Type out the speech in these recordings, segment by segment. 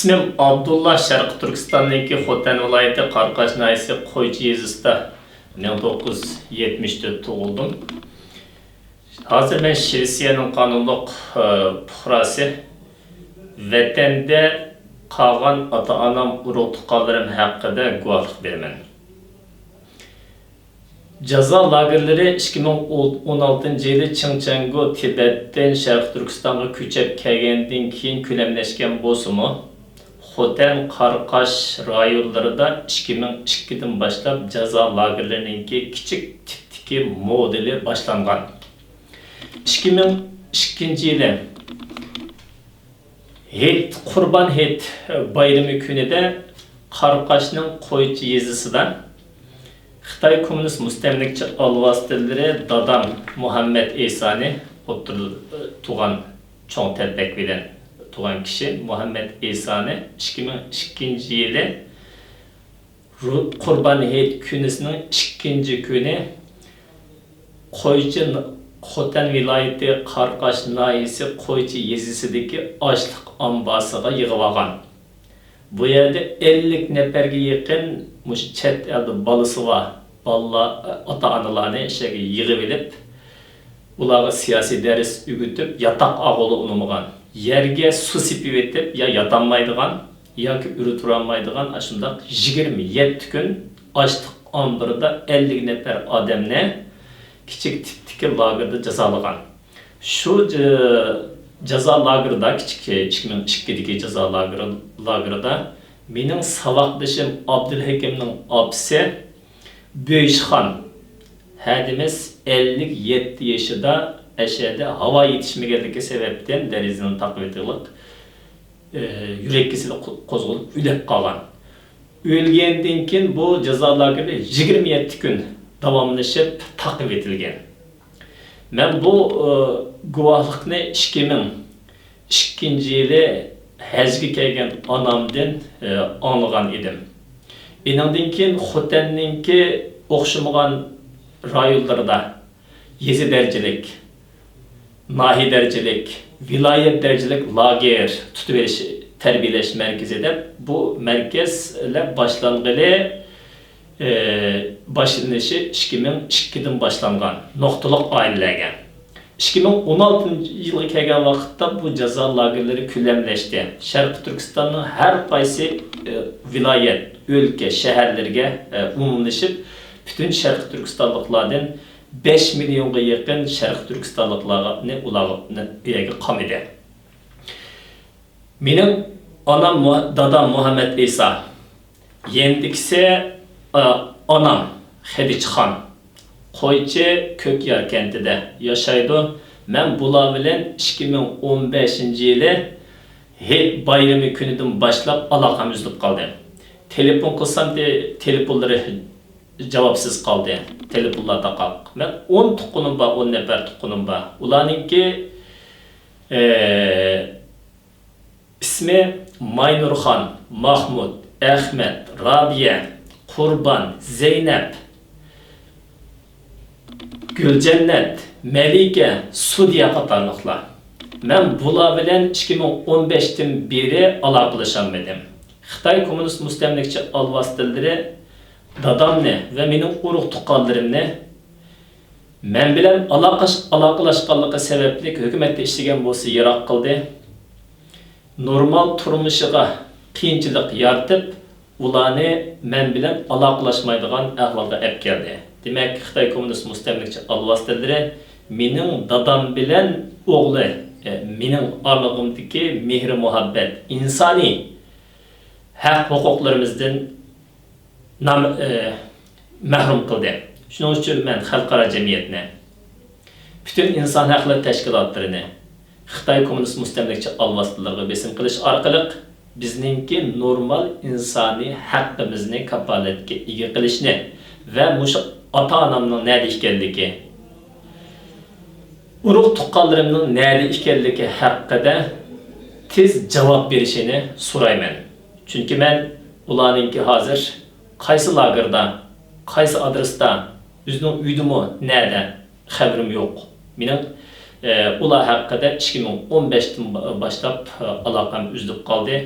İsmim Abdullah, Şarkı Türkistan'daki Xotan vilayeti Qarqash nayisi Qo'ychi yezisida 1974 tug'ildim. Hozir men Shvetsiyaning qonunliq fuqarosi. Vatanda qolgan ota-onam, urug' tuqqanlarim haqida guvohlik beraman. Jazo lagerlari 2016-yili Chingchangu, Tibetdan Sharq Turkistonga ko'chib kelgandan keyin ko'lamlashgan bo'lsa-mu, Xotan, Qarqash rayonlarida 2002dan boshlab jazo lagerlarining kichik tipdagi modeli boshlangan. 2002-yili Qurban Hayit bayrami kunida Qarqashning Qo'ychi yezisida Xitoy kommunist mustamlikchi alvastillari dadam Muhammad Esani tug'an cho'ng talpak bilan tug'an kishi Muhammad Esani 2002-yili Qurban Hayit kunisining 2-kuni Qo'ychi Xotan viloyati Qarqash nayisi Qo'ychi yezisidagi ochliq ombasiga yig'ib olgan. Bu yerda 50 nafarga yaqin mush chet elda balasi va ota-onalarni ishga yig'ib olib, ularga siyosiy dars o'rgatib, yataq og'ili unamagan, yerga suv sepib etib, ya yatanmaydigan yoki uri turolmaydigan shunday 27 kun ochliq ombarida 50 nafar odamni kichik tipdagi lagerda jazolagan. Shu jazo lagerida, kichik 2002dagi jazo lagerida mening saboqdashim Abdulhakimning opsi Beyshxon hadimiz 57 yaşında aşağıda hava yetişmegenligi sebepten derizini taqib etilib, yurak keseli qo'zg'alib o'lib qolgan. O'lgandan keyin bu jazo lageri 27 kun davomlashib taqib etilgan. Men bu guvohlikni 2002-yili hajga kelgan onamdan anglagan edim. Eningdan keyin Xotanninki o'xshamagan rayonlarda yezi darajalik, nahiy darajalik, viloyat darajalik lager tutib berish, tarbiyalash markazida bu markazlar boshlanishi 2002dan boshlangan, nuqtaliq oilalarga. 2016-yilga kelgan vaqtda bu jazo lagerlari ko'lamlashdi. Sharq Turkistonning har qaysi viloyat, o'lka, shaharlarga umumlashib, butun Sharq Turkistonliklardan 5 millionga yaqin Sharq Turkistonliklarni ularni uyaga qamidi. Mening onam dadam Muhammad Esa, yendikisi onam Xedichxon Qo'ychi Ko'kyar kentida yashaydi. Men bular bilan 2015-yili Hayit bayrami kunidan boshlab aloqam uzilib qoldi. Telefon qilsam telefonlari javobsiz qoldi. Telefonlar taqaq. Men 10 tuqqanim bor, 10 nafar tuqqanim bor. Ularningki ismi Maynurxon, Mahmud, Ahmed, Rabiya, Qurban, Zeynep, Gülcennat, Melike, Sudiya qatorliqlar. Men bular bilan 2015dan beri aloqalashamadim. Xitoy kommunist mustamlikchi alvastillari dadamni va mening urug' tuqqanlarimni men bilan aloqalashganligi sababli hukumatda ishlagan bo'lsa yiroq qildi. Normal turmushiga qiyinchilik yaratib, ularni men bilan aloqalashmaydigan ahvolga olib keldi. Demak, Xitoy kommunist mustamlikchi alvastillari mening dadam bilan o'g'li, mening orlig'imdagi mehr muhabbat, insoniy haq huquqlarimizdan mahrum qildi. Shuning uchun men xalqaro jamiyatni, butun inson haqlari tashkilotlarini Xitoy kommunist mustamlikchi alvastillariga besim qilish orqali bizningki normal insoniy haqqimizni kafolatga ega qilishni va mushu ota-onamning nada ekanligi, urug' tuqqanlarimning nada ekanligi haqida tez javob berishini so'rayman. Chunki men ularningki hozir qaysi lagerda, qaysi adresda, o'zining uydimi, nada xabarim yo'q. Mening ular haqida 2015dan boshlab aloqam uzilib qoldi.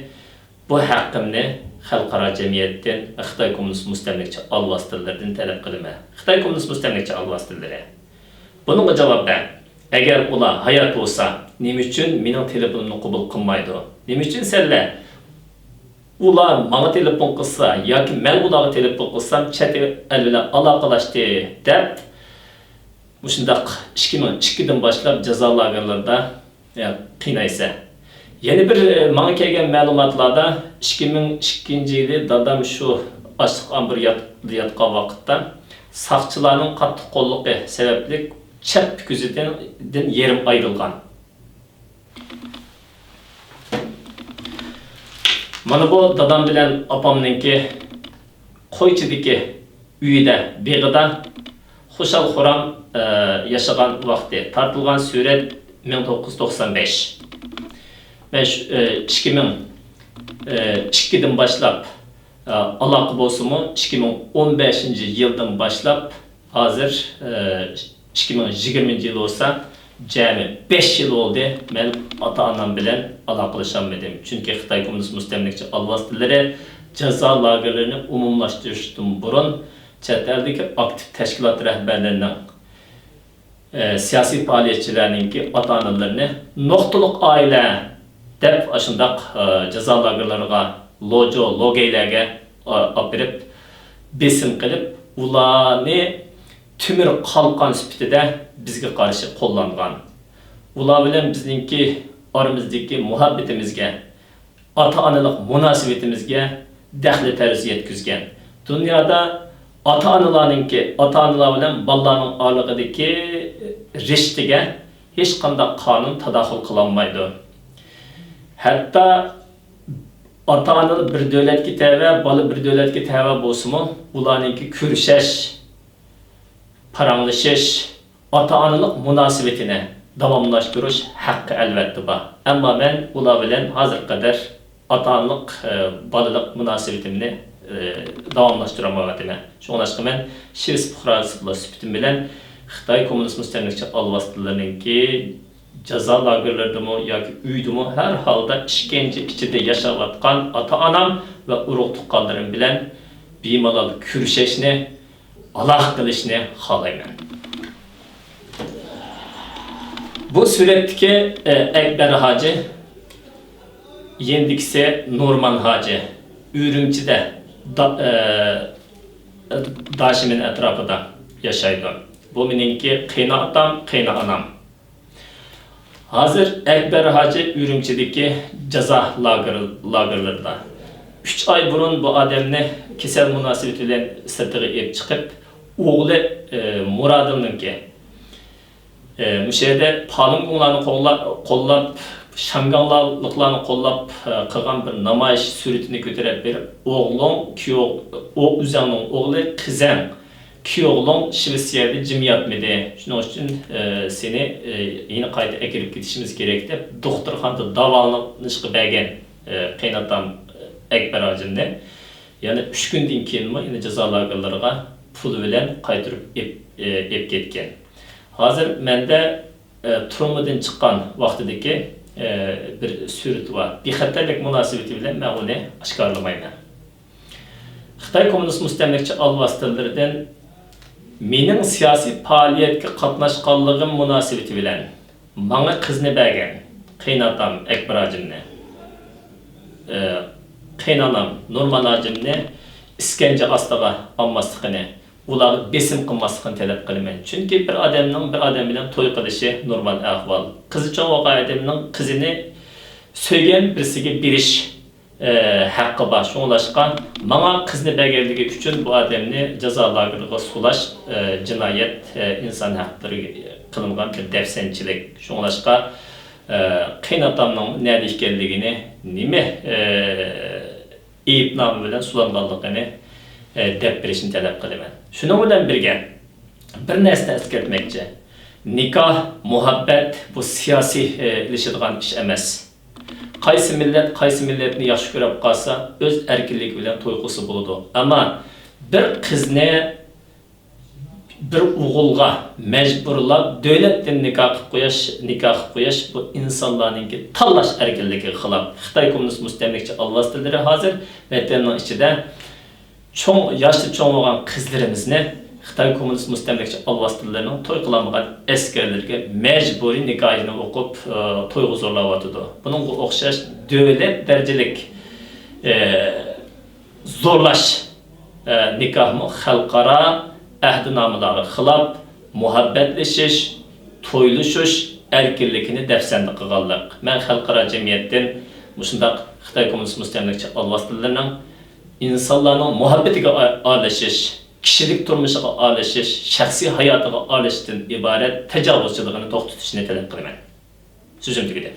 bu haqqımni xalqaro jamiyatdan Xitoy kommunist mustamlakcha alvastillaridan talab qilaman. Xitoy kommunist mustamlakcha alvastillari. Buningga javoban, agar ular hayot bo'lsa, nima uchun mening telefonimni qabul qilmaydi? Nima uchun senlar ular menga telefon qilsa yoki men ularga telefon qilsam chet el bilan aloqalashdi deb mushundaq 2002 dan boshlab jazo lagerlarida qiynaysa. Yana bir menga kelgan ma'lumotlarda 2002-yili dadam shu açliq ambir yotgan vaqtda saqchilarning qattiq qo'lligi sababli chap ko'zidan yerim ayrilgan. Mana bu dadam bilan opamninki qo'ychidagi uyida, beg'ida xushal xuram yaşagan vaqti. Tartilgan surat 1995. Ben 2002'den başlap aloqa bo'lsa-mu 2015-yildan başlap hazır 2020-yil olsa jami 5 yil oldu men ota-onam bilan aloqalashamadim. Chunki Xitoy kommunist mustamlakcha alvastillari jazo lagerlarini umumlashtirishdan burun chet eldagi aktiv tashkilot rahbarlarining siyosiy faoliyatchilarninki ota-onalarini nuqtaliq oila deb ashundaq jazo lagerlariga logeylarga olib berib besim qilib ularni tümür qalqan sifatida bizga qarshi qo'llangan. Ular bilan bizningki oramizdagi muhabbatimizga, ota-onalik munosabatimizga daxli tarz yetkazgan. Dunyoda ota-onalar bilan bolalarning orlig'idagi rishtaga hech qanday qonun tadaxul qilolmaydi. Hatta ota-ona bir davlatga tava, bola bir davlatga tava bo'lsa-mu, ularningki ko'rishish, paranglashish, ota-onalik munosabatini davomlashtirish haqqi albatta bor. Ammo men ular bilan hozir qadar ota-onalik, bolalik munosabatimni davomlashtira olmayapman. Shuningdek men shirs fuqarosi sifatim bilan Xitoy kommunist mustamlakcha alvastillarininki jazo lagerlaridami yoki uydami har holda ishkencha ichida yashayotgan ota-onam va urug' tuqqanlarim bilan bemalol kurashishni, aloq qilishni xohlayman. Bu suratdagi Akbar Hoji, yendikisi Nurman Hoji, Ürümchida Dashimin atrofida yashaydi. Bu meningki qiyna otam, qiyna onam. Hazır Akbar Hoji Ürümchidagi jazo lagerlarida 3 ay burun bu adamni kesel munosabati bilan sirtiga olib chiqib, o'g'li Murodovninki müşehede palımlarını qo'llab, shamganlarni qo'llab qilgan bir namoyish suratini ko'tarib berib, o'g'lim, o'zingning o'g'li qizing, kuyovling Shvetsiyada jim yotmadi. Shuning uchun seni yana qayta akirib ketishimiz kerak deb doktorxonada davolanishga bergan qaynotam Akbar Hojimni. Yani 3 kundan keyin yana jazo lagerlariga pul bilan qaytirib olib ketgan. Hozir menda turmadan chiqqan vaqtidagi bir surat var. Bexatarlik munosabati bilan men uni oshkorlamayman. Xitoy kommunist mustamlakcha alvastillaridan mening siyosiy faoliyatga qatnashganligim munosabati bilan menga qizni bergan qaynotam Akbar Hojimni, qaynonam Nurman Hojimni iskanja ostiga olmasligini, ularga besim qilmasligini talab qilaman. Chunki bir odam bilan to'y qilishi normal ahvol. Qizichoq odamning qizini söygen birisiga berish haqqi bor. Shuningdek, menga qizni berganligi uchun bu odamni jazo lageriga sulash jinoyat, inson haqlariga qilingan bir dafsanchilik. Shuningdek, qaynotamning nima ekanligini, nima ayibnoma bilan sulanganligini deb berishni talab qilaman. Shuning bilan birga bir narsa eslatmoqchi. Nikoh, muhabbat bu siyosiy ilishadigan ish emas. Qaysi millatni yaxshi ko'rib qolsa, o'z erkinligi bilan to'y qilsa bo'ladi. Ammo bir qizni bir o'g'ilga majburlab davlatdan nikoh qilib qo'yish bu insonlarningki tanlash erkinligiga xilof. Xitoy kommunist mustamlakachi alvastilari hozir vatanning ichida yoshli cho'ng bo'lgan qizlarimizni Xitoy kommunist mustamlakachi alvastilarining to'y qilamagan askarlarga majburiy nikohini o'qib to'yga zo'rlayotdi. Buningga o'xshash davlat darajalik zo'rlash nikohmi xalqaro ahdinomalarga xilof muhabbatlashish, to'ylashish erkinligini dafsanda qilganlik. Men xalqaro jamiyatdan mushundaq Xitoy kommunist mustamlakachi alvastilarining insonlarning muhabbatiga aralashish, kishilik turmushiga aralashish, shaxsiy hayotiga aralashishdan iborat tajovuzchiligini to'xtatishni talab qilaman. So'zim tugadi.